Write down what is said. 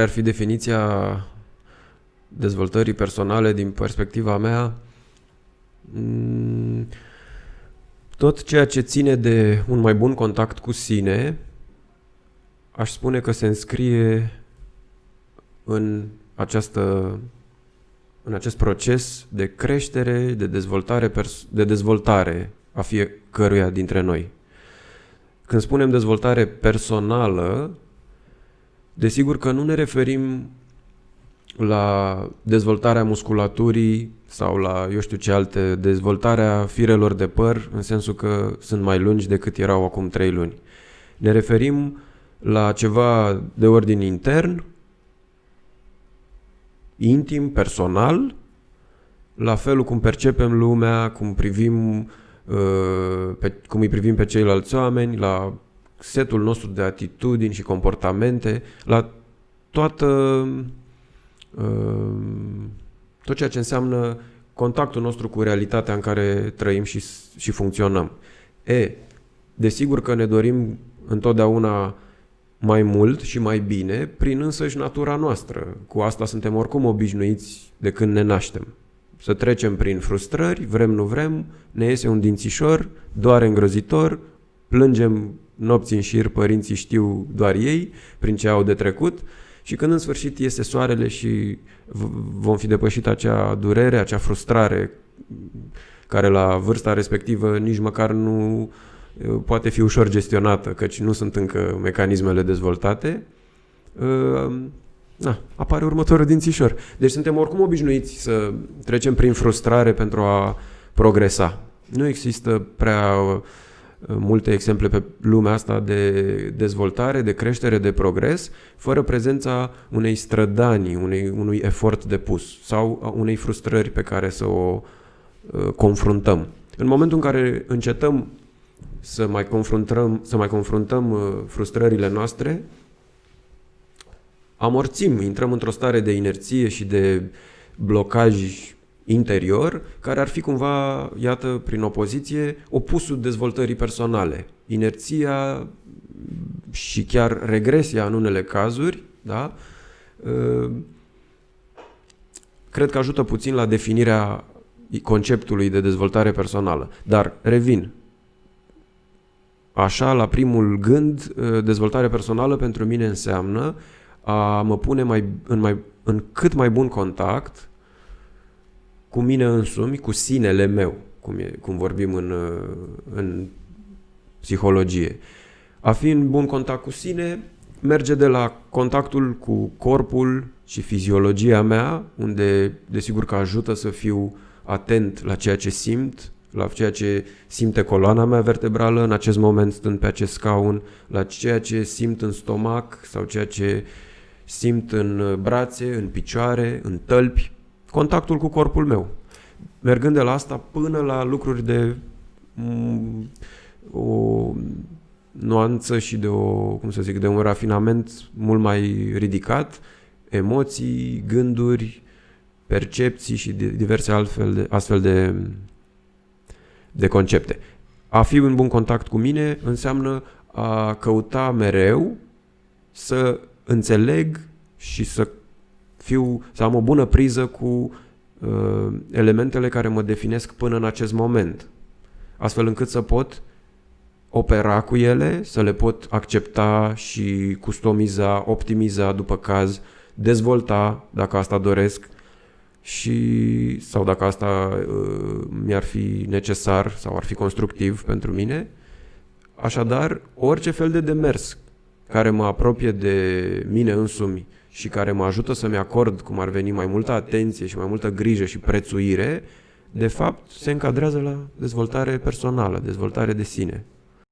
ar fi definiția dezvoltării personale din perspectiva mea, tot ceea ce ține de un mai bun contact cu sine, aș spune că se înscrie în acest proces de creștere, de dezvoltare a fiecăruia dintre noi. Când spunem dezvoltare personală, desigur că nu ne referim la dezvoltarea musculaturii sau la, eu știu ce alte, dezvoltarea firelor de păr, în sensul că sunt mai lungi decât erau acum 3 luni. Ne referim la ceva de ordin intern, intim, personal, la felul cum percepem lumea, cum îi privim pe ceilalți oameni, la setul nostru de atitudini și comportamente, la tot ceea ce înseamnă contactul nostru cu realitatea în care trăim și funcționăm. Desigur că ne dorim întotdeauna mai mult și mai bine prin însăși natura noastră. Cu asta suntem oricum obișnuiți de când ne naștem. Să trecem prin frustrări, vrem, nu vrem, ne iese un dințișor, doare îngrozitor, plângem nopți în șir, părinții știu doar ei prin ce au de trecut și când în sfârșit iese soarele și vom fi depășit acea durere, acea frustrare care la vârsta respectivă nici măcar nu poate fi ușor gestionată, căci nu sunt încă mecanismele dezvoltate, apare următorul dințișor. Deci suntem oricum obișnuiți să trecem prin frustrare pentru a progresa. Nu există prea multe exemple pe lumea asta de dezvoltare, de creștere, de progres, fără prezența unei strădanii, unui efort depus sau unei frustrări pe care să o confruntăm. În momentul în care încetăm să mai confruntăm frustrările noastre, amorțim, intrăm într-o stare de inerție și de blocaj interior, care ar fi cumva, iată, prin opoziție, opusul dezvoltării personale. Inerția și chiar regresia în unele cazuri, da? Cred că ajută puțin la definirea conceptului de dezvoltare personală. Dar, revin, așa, la primul gând, dezvoltare personală pentru mine înseamnă a mă pune în cât mai bun contact cu mine însumi, cu sinele meu, cum vorbim în psihologie. A fi în bun contact cu sine merge de la contactul cu corpul și fiziologia mea, unde desigur că ajută să fiu atent la ceea ce simt, la ceea ce simte coloana mea vertebrală în acest moment stând pe acest scaun, la ceea ce simt în stomac sau ceea ce simt în brațe, în picioare, în tălpi, contactul cu corpul meu. Mergând de la asta până la lucruri de o nuanță și de de un rafinament mult mai ridicat, emoții, gânduri, percepții și diverse astfel de concepte. A fi în bun contact cu mine înseamnă a căuta mereu să înțeleg și să am o bună priză cu elementele care mă definesc până în acest moment, astfel încât să pot opera cu ele, să le pot accepta și customiza, optimiza după caz, dezvolta dacă asta doresc sau dacă asta mi-ar fi necesar sau ar fi constructiv pentru mine. Așadar, orice fel de demers care mă apropie de mine însumi și care mă ajută să-mi acord, cum ar veni, mai multă atenție și mai multă grijă și prețuire, de fapt se încadrează la dezvoltare personală, dezvoltare de sine.